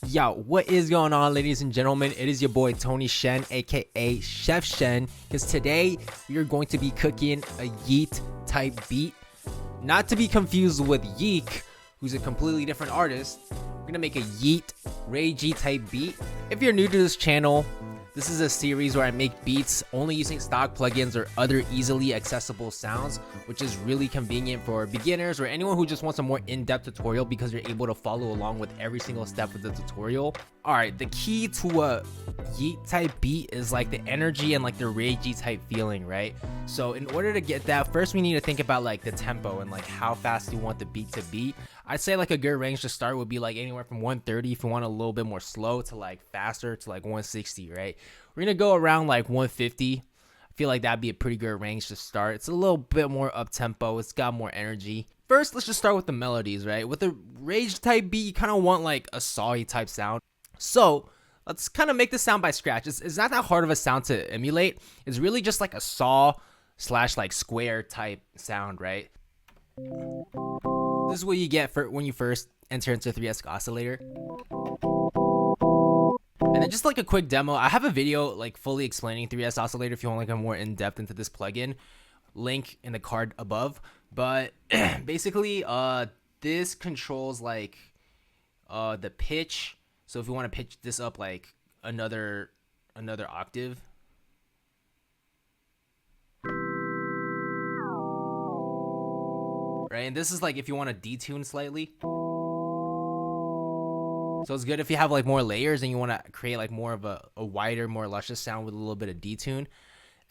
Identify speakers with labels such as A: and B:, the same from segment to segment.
A: Yo, what is going on, ladies and gentlemen? It is your boy Tony Shen, aka Chef Shen, because today we are going to be cooking a Yeat Type Beat. Not to be confused with Yeek, who's a completely different artist. We're gonna make a Yeat Type Beat. If you're new to this channel, this is a series where I make beats only using stock plugins or other easily accessible sounds, which is really convenient for beginners or anyone who just wants a more in-depth tutorial because you're able to follow along with every single step of the tutorial. Alright, the key to a Yeat type beat is like the energy and like the ragey type feeling, right? So in order to get that, first we need to think about like the tempo and like how fast you want the beat to be. I'd say like a good range to start would be like anywhere from 130 if you want a little bit more slow to like faster to like 160, right? We're gonna go around like 150. I feel like that'd be a pretty good range to start. It's a little bit more up tempo, it's got more energy. First, let's just start with the melodies, right? With the rage type beat, you kind of want like a sawy type sound. So let's kind of make this sound by scratch. It's not that hard of a sound to emulate. It's really just like a saw slash like square type sound, right? This is what you get for when you first enter into 3S Oscillator. And then just like a quick demo, I have a video like fully explaining 3S Oscillator if you want like a more in-depth into this plugin. Link in the card above. But basically, this controls like the pitch. So if you want to pitch this up like another octave. Right, and this is like if you want to detune slightly. So it's good if you have like more layers and you want to create like more of a wider, more luscious sound with a little bit of detune.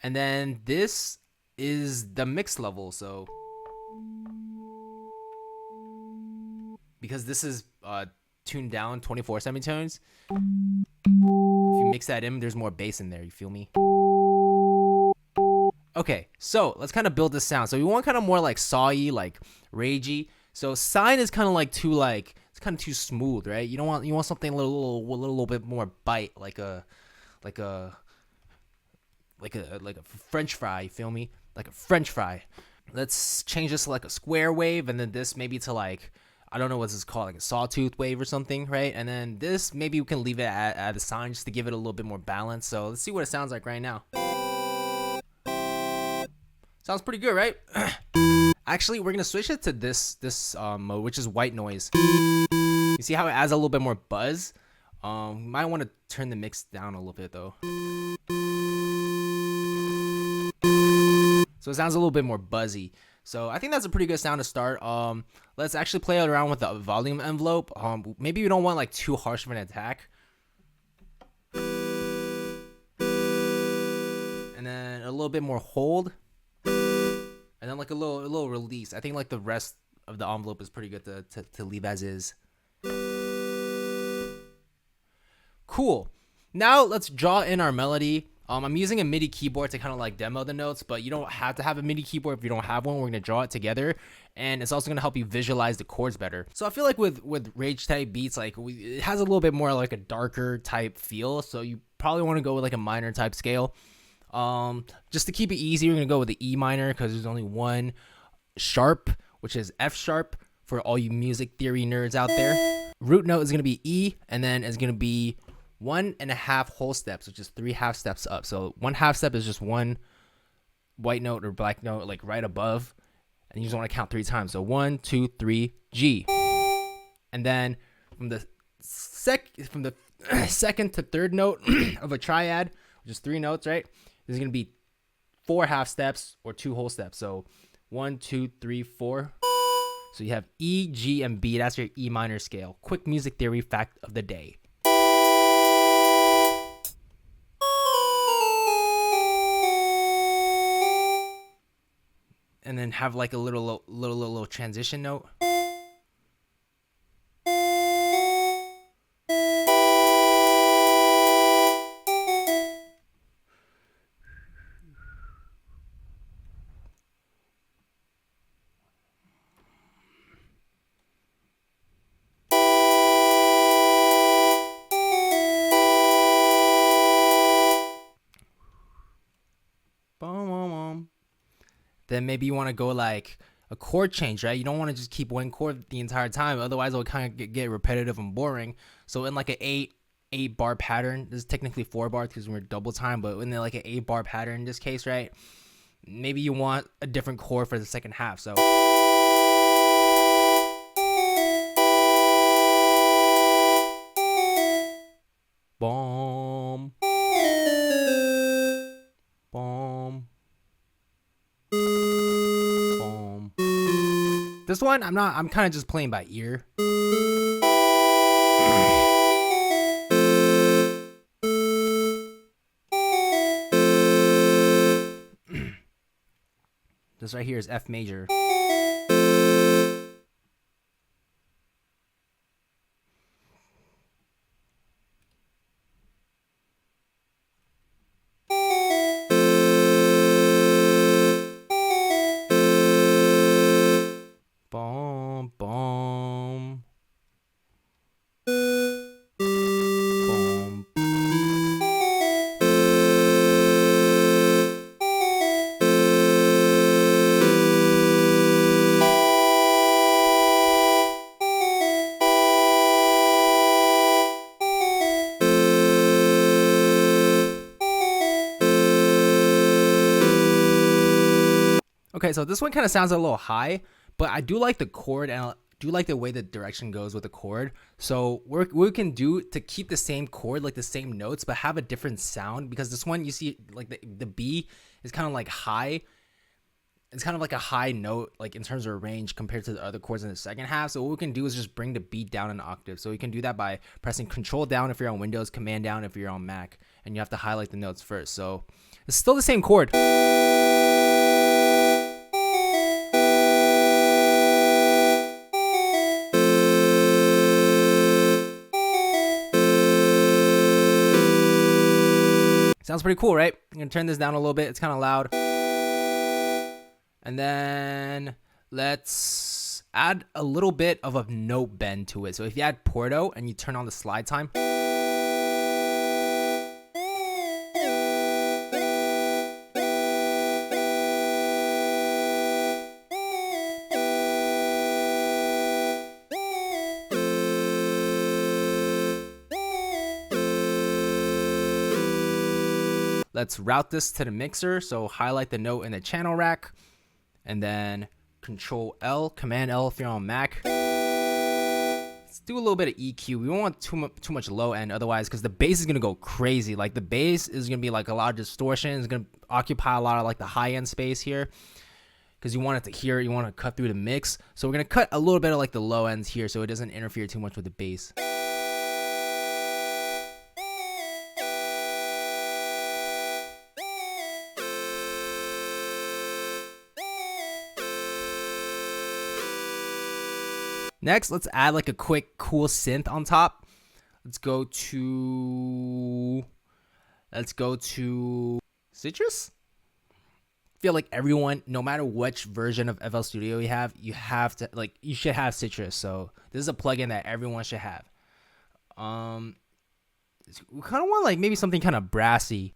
A: And then this is the mix level. So because this is tuned down 24 semitones, if you mix that in, there's more bass in there. You feel me? Okay, so let's kind of build this sound. So we want kind of more like sawy, like ragey. So sine is kind of like too like it's kind of too smooth, right? You want something a little bit more bite, like a French fry. You feel me? Like a French fry. Let's change this to like a square wave, and then this maybe to like I don't know what this is called, like a sawtooth wave or something, right? And then this maybe we can leave it at a sine just to give it a little bit more balance. So let's see what it sounds like right now. Sounds pretty good, right? Actually, we're gonna switch it to this mode, which is white noise. You see how it adds a little bit more buzz? You might want to turn the mix down a little bit though. So it sounds a little bit more buzzy. So I think that's a pretty good sound to start. Let's actually play around with the volume envelope. Maybe we don't want like too harsh of an attack. And then a little bit more hold. And then like a little release. I think like the rest of the envelope is pretty good to leave as is. Cool. Now let's draw in our melody. I'm using a MIDI keyboard to kind of like demo the notes, but you don't have to have a MIDI keyboard if you don't have one. We're going to draw it together, and it's also going to help you visualize the chords better. So I feel like with rage type beats, like it has a little bit more like a darker type feel, so you probably want to go with like a minor type scale. Just to keep it easy, we're going to go with the E minor because there's only one sharp, which is F sharp for all you music theory nerds out there. Root note is going to be E, and then it's going to be 1.5 whole steps, which is 3 half steps up. So 1 half step is just one white note or black note like right above, and you just want to count 3 times. So 1, 2, 3, G. And then from the second to third note of a triad, which is 3 notes, right? There's gonna be 4 half steps or 2 whole steps. So 1, 2, 3, 4. So you have E, G, and B. That's your E minor scale. Quick music theory fact of the day. And then have like a little transition note. Then maybe you want to go like a chord change, right? You don't want to just keep one chord the entire time, otherwise it'll kind of get repetitive and boring. So in like an eight bar pattern, this is technically 4 bars because we're double time, but in like an 8 bar pattern in this case, right? Maybe you want a different chord for the second half. So boom, boom, boom. This one, I'm kind of just playing by ear. This right here is F major. Boom, boom. Boom. Okay, so this one kind of sounds a little high, but I do like the chord and I do like the way the direction goes with the chord. So what we can do to keep the same chord, like the same notes, but have a different sound, because this one you see like the B is kind of like high. It's kind of like a high note, like in terms of range compared to the other chords in the second half. So what we can do is just bring the beat down an octave. So you can do that by pressing Control down if you're on Windows, Command down if you're on Mac, and you have to highlight the notes first. So it's still the same chord. Sounds pretty cool, right? I'm gonna turn this down a little bit. It's kind of loud. And then let's add a little bit of a note bend to it. So if you add Porto and you turn on the slide time, let's route this to the mixer. So highlight the note in the channel rack and then Control L, Command L if you're on Mac. Let's do a little bit of EQ. We don't want too much low end otherwise, because the bass is going to go crazy. Like the bass is going to be like a lot of distortion. It's going to occupy a lot of like the high end space here, because you want it to hear it. You want to cut through the mix. So we're going to cut a little bit of like the low ends here so it doesn't interfere too much with the bass. Next, let's add like a quick cool synth on top. Let's go to Citrus. I feel like everyone, no matter which version of FL Studio you have you should have Citrus. So this is a plugin that everyone should have. We kind of want like maybe something kind of brassy.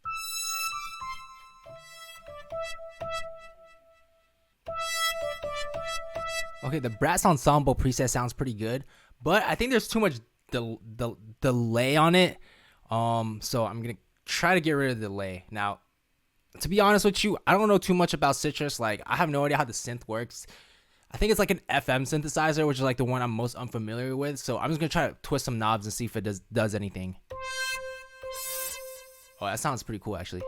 A: Okay, the brass ensemble preset sounds pretty good, but I think there's too much delay on it. So I'm gonna try to get rid of the delay. Now, to be honest with you, I don't know too much about Citrus. Like, I have no idea how the synth works. I think it's like an FM synthesizer, which is like the one I'm most unfamiliar with. So I'm just gonna try to twist some knobs and see if it does anything. Oh, that sounds pretty cool, actually.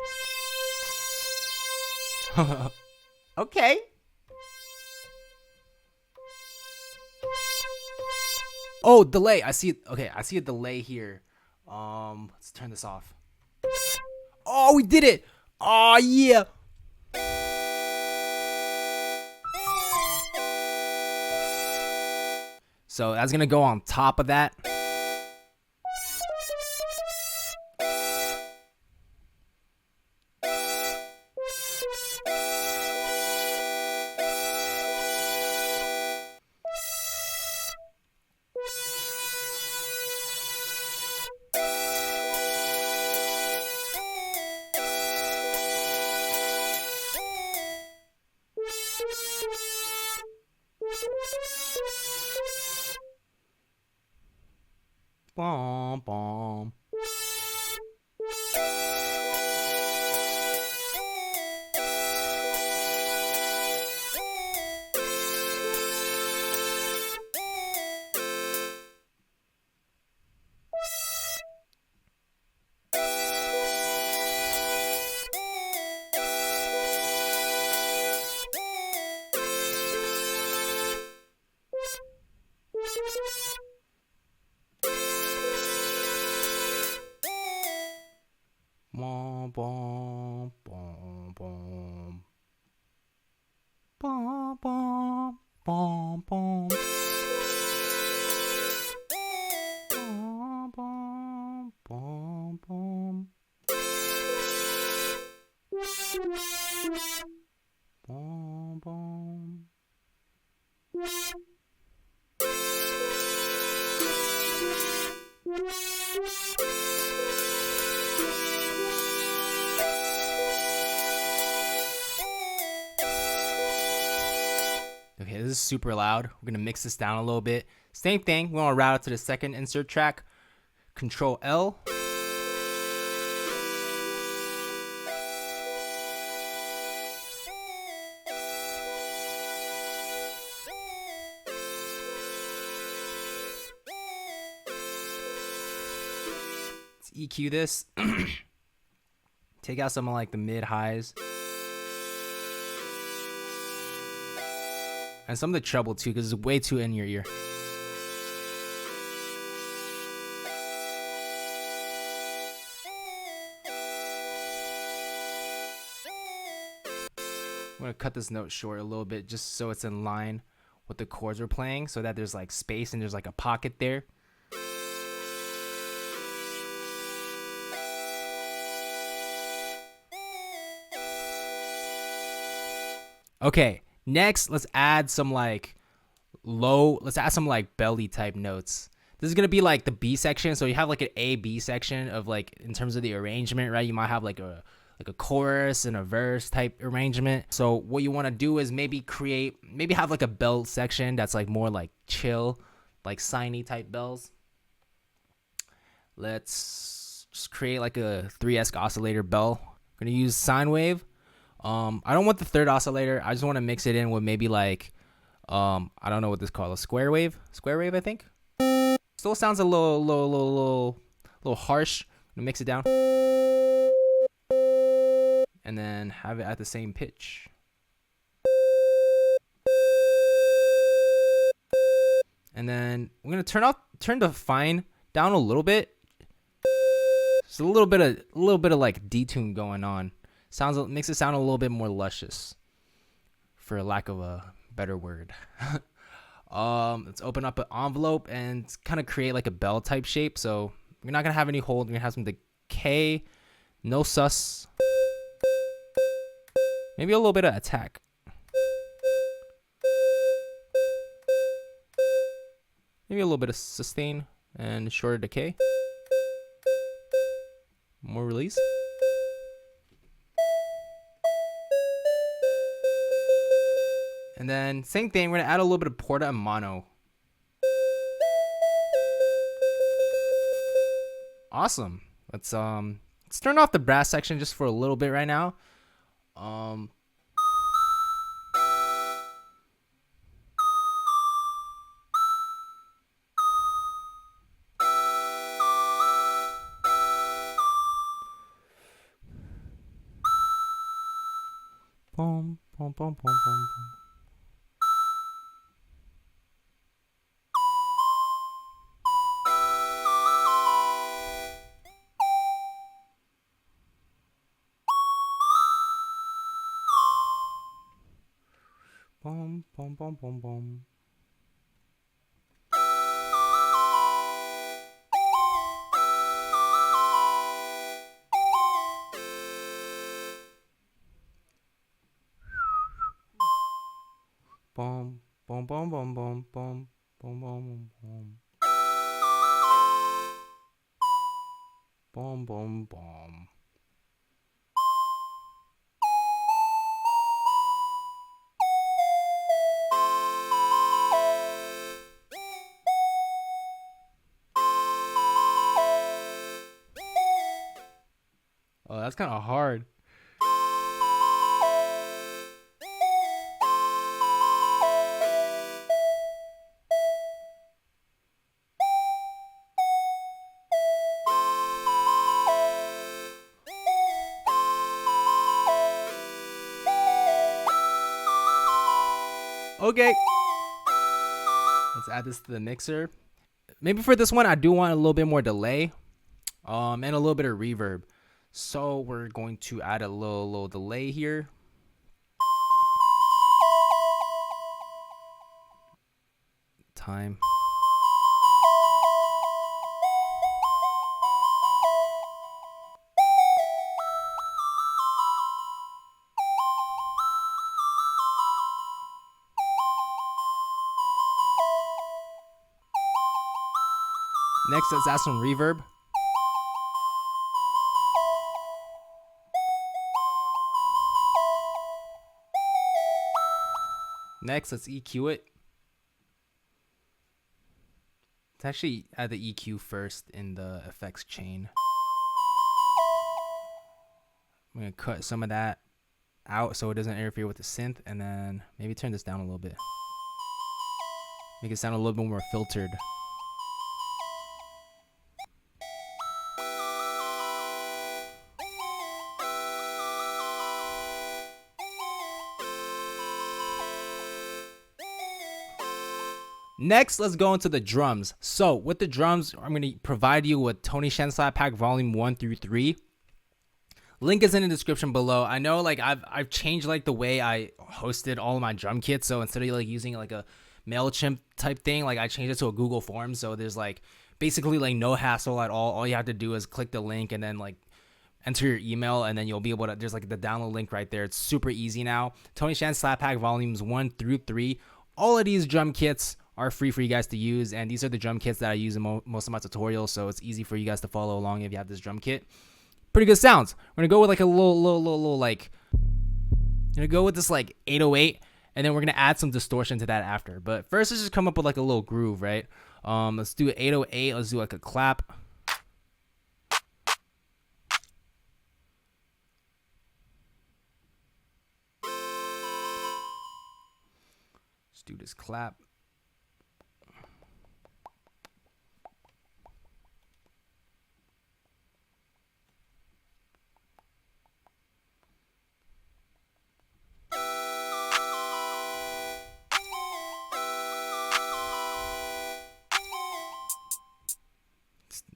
A: Okay. Oh, delay. I see it. Okay, I see a delay here. Let's turn this off. Oh, we did it. Oh, yeah. So that's gonna go on top of that. Bom, bom. Bom, bom, bom, bom. Bom, bom, bom, bom. Bom, bom, bom, bom. Bom, bom. Okay, this is super loud. We're gonna mix this down a little bit. Same thing, we wanna route it to the second insert track. Control L. Let's EQ this. Take out some of like the mid highs. And some of the treble too, because it's way too in your ear. I'm gonna cut this note short a little bit just so it's in line with the chords we're playing, so that there's like space and there's like a pocket there. Okay, next let's add some like belly type notes. This is gonna be like the B section, so you have like an A B section of like in terms of the arrangement, right? You might have like a chorus and a verse type arrangement. So what you want to do is maybe have like a bell section that's like more like chill, like Seinnheiser type bells. Let's just create like a 3S oscillator bell. I'm gonna use sine wave. I don't want the third oscillator. I just want to mix it in with maybe like I don't know what this is called, a square wave, I think. Still sounds a little harsh. I'm gonna mix it down and then have it at the same pitch. And then I'm gonna turn the fine down a little bit. Just a little bit of like detune going on. Makes it sound a little bit more luscious, for lack of a better word. Let's open up an envelope and kind of create like a bell type shape. So we're not gonna have any hold. We're gonna have some decay, no sus, maybe a little bit of attack. Maybe a little bit of sustain and shorter decay. More release. And then same thing, we're gonna add a little bit of porta and mono. Awesome. Let's turn off the brass section just for a little bit right now. Boom, boom, boom, boom, boom, boom. Boom, boom, boom, boom, boom. Boom, boom, boom, boom, boom, boom, boom, boom, boom. Boom, boom, boom. Oh, that's kind of hard. Okay. Let's add this to the mixer. Maybe for this one, I do want a little bit more delay, and a little bit of reverb. So we're going to add a little delay here. Time. Next, let's add some reverb. Next, let's EQ it. Let's actually add the EQ first in the effects chain. I'm going to cut some of that out so it doesn't interfere with the synth, and then maybe turn this down a little bit. Make it sound a little bit more filtered. Next, let's go into the drums. So with the drums, I'm going to provide you with Tony Shen Slap Pack Volume 1 through 3. Link is in the description below. I know like I've changed like the way I hosted all of my drum kits. So instead of like using like a MailChimp type thing, like I changed it to a Google form. So there's like basically like no hassle at all. All you have to do is click the link and then like enter your email, and then you'll be able to, there's like the download link right there. It's super easy now. Tony Shen Slap Pack Volumes 1 through 3. All of these drum kits are free for you guys to use, and these are the drum kits that I use in most of my tutorials, so it's easy for you guys to follow along if you have this drum kit. Pretty good sounds. We're gonna go with like a little like, I'm gonna go with this like 808, and then we're gonna add some distortion to that after. But first, let's just come up with like a little groove, right? Let's do an 808. Let's do like a clap. Let's do this clap.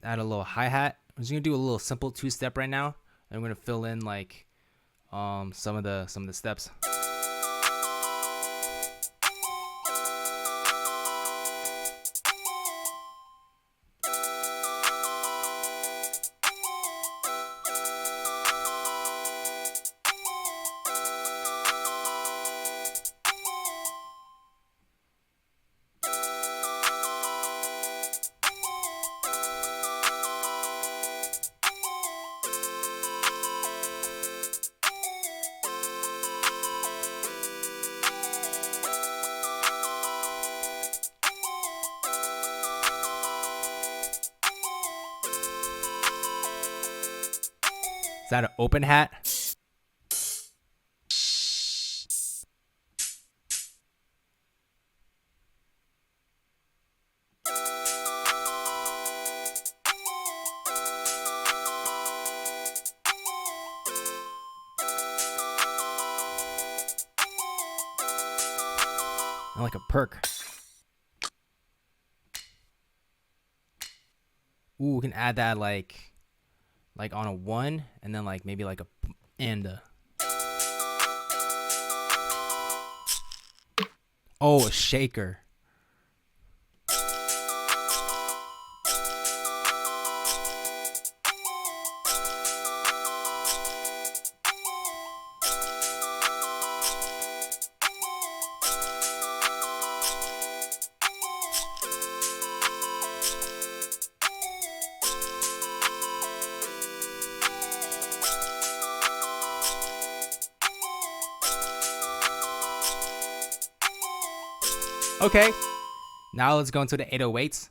A: Add a little hi-hat. I'm just gonna do a little simple two-step right now, and I'm gonna fill in like some of the steps. Is that an open hat? I like a perk. Ooh, we can add that like on a 1, and then like maybe like a and a. Oh, a shaker. Okay, now let's go into the 808s.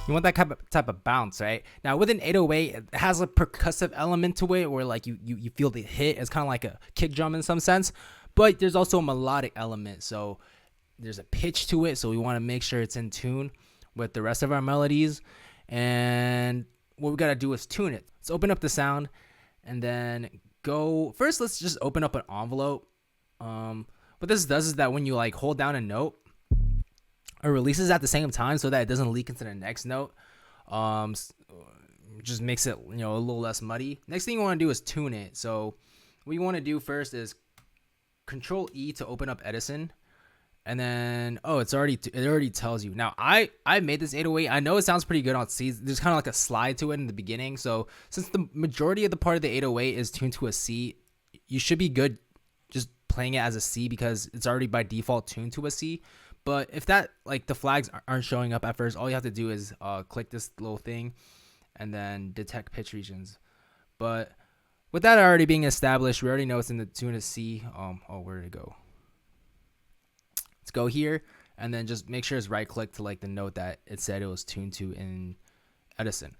A: You want that type of bounce, right? Now with an 808, it has a percussive element to it, where like you feel the hit. It's kind of like a kick drum in some sense, but there's also a melodic element. So there's a pitch to it. So we want to make sure it's in tune with the rest of our melodies. And what we gotta do is tune it. Let's open up the sound, and then go first. Let's just open up an envelope. What this does is that when you like hold down a note, it releases at the same time so that it doesn't leak into the next note. Just makes it, you know, a little less muddy. Next thing you want to do is tune it. So what you want to do first is Control E to open up Edison, and then it already tells you. Now I made this 808. I know it sounds pretty good on C. There's kind of like a slide to it in the beginning. So since the majority of the part of the 808 is tuned to a C, you should be good just playing it as a C because it's already by default tuned to a C. But if that, like, the flags aren't showing up at first, all you have to do is click this little thing and then detect pitch regions. But with that already being established, we already know it's in the tune of C. Where did it go? Let's go here and then just make sure it's right click to like the note that it said it was tuned to in Edison.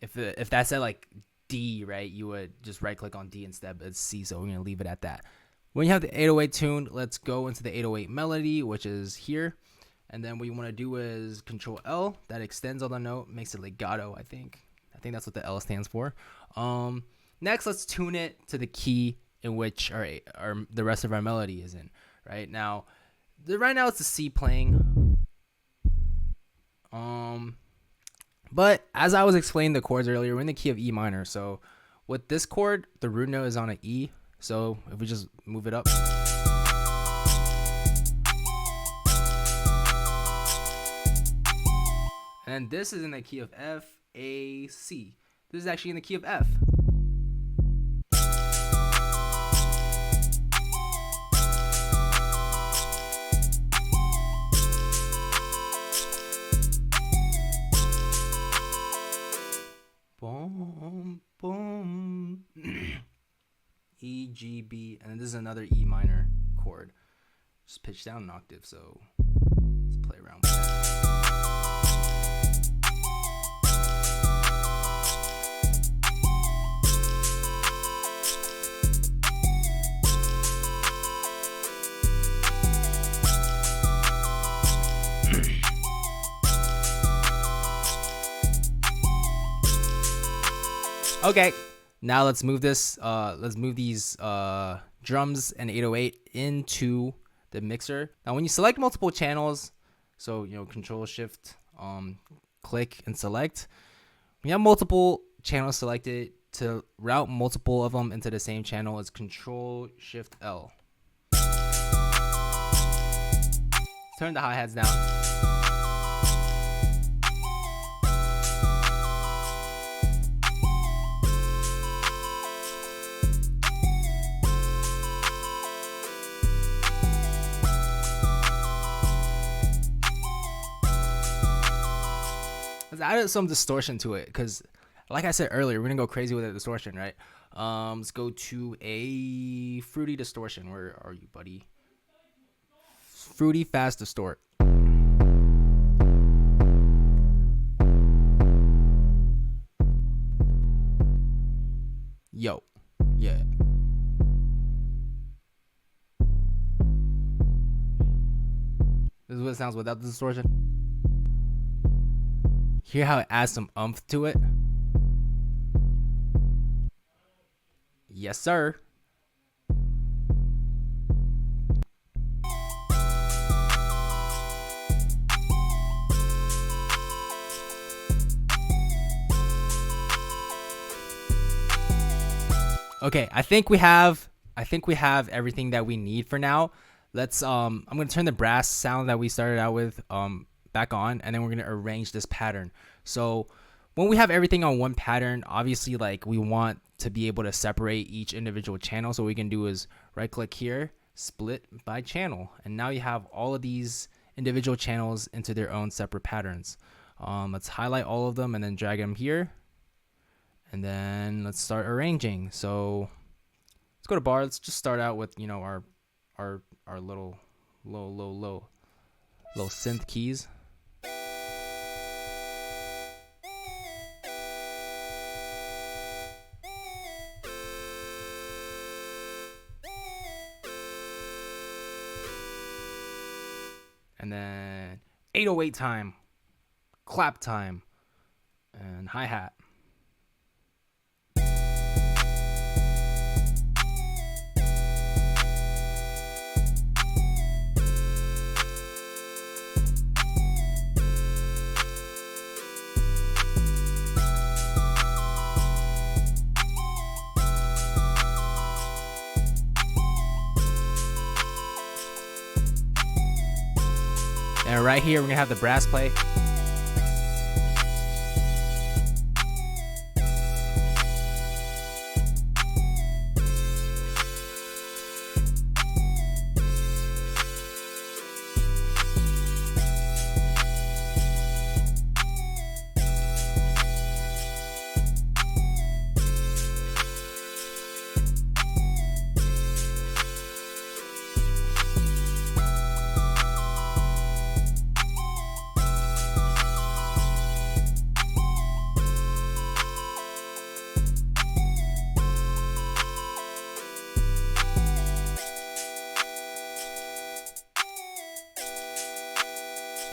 A: If that said like D, right, you would just right click on D instead, but it's C, so we're gonna leave it at that. When you have the 808 tuned, let's go into the 808 melody, which is here. And then what you want to do is Control L. That extends on the note, makes it legato, I think. I think that's what the L stands for. Next, let's tune it to the key in which the rest of our melody is in. Right now, it's a C playing. But as I was explaining the chords earlier, we're in the key of E minor. So with this chord, the root note is on an E. So if we just move it up. And this is in the key of F, A, C. This is actually in the key of F. Boom, boom. E, G, B, and this is another E minor chord. Just pitch down an octave, so let's play around with that. Okay. Now let's move this. Let's move these drums and 808 into the mixer. Now, when you select multiple channels, so you know, Control Shift, click and select. When you have multiple channels selected, to route multiple of them into the same channel, is Control Shift L. Turn the hi-hats down. Let's add some distortion to it, because like I said earlier, we're gonna go crazy with the distortion, right? Let's go to a fruity distortion. Where are you, buddy? Fruity fast distort. Yo, yeah. This is what it sounds without the distortion. Hear how it adds some oomph to it? Yes, sir. Okay, I think we have everything that we need for now. Let's I'm gonna turn the brass sound that we started out with back on, and then we're gonna arrange this pattern. So when we have everything on one pattern, obviously, like, we want to be able to separate each individual channel. So what we can do is right click here, split by channel, and now you have all of these individual channels into their own separate patterns. Let's highlight all of them and then drag them here, and then let's start arranging. So let's go to bar. Let's just start out with, you know, our little low synth keys. and then 808 time, clap time, and hi-hat. And right here, we're gonna have the brass play.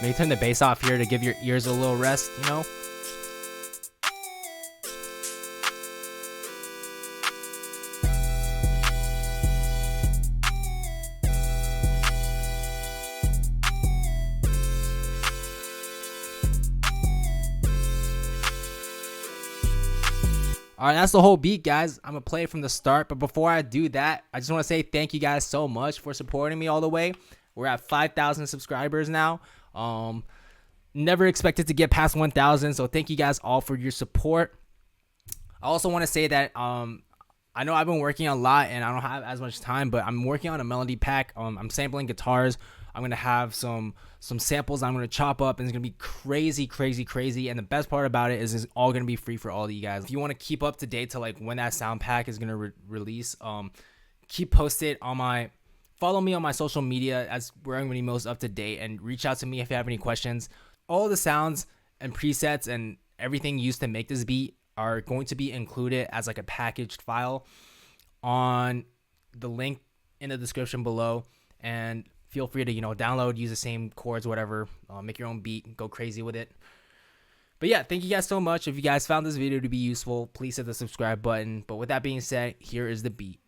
A: Maybe turn the bass off here to give your ears a little rest, you know? Alright, that's the whole beat, guys. I'm gonna play it from the start, but before I do that, I just want to say thank you guys so much for supporting me all the way. We're at 5,000 subscribers now. Never expected to get past 1,000, so thank you guys all for your support. I also want to say that I know I've been working a lot and I don't have as much time, but I'm working on a melody pack. I'm sampling guitars. I'm gonna have some samples I'm gonna chop up, and it's gonna be crazy. And the best part about it is it's all gonna be free for all of you guys. If you want to keep up to date to like when that sound pack is gonna release, keep posted on follow me on my social media, as where I'm gonna be most up to date, and reach out to me if you have any questions. All the sounds and presets and everything used to make this beat are going to be included as like a packaged file on the link in the description below, and feel free to, download, use the same chords, whatever, make your own beat, go crazy with it. But yeah, thank you guys so much. If you guys found this video to be useful, please hit the subscribe button. But with that being said, here is the beat.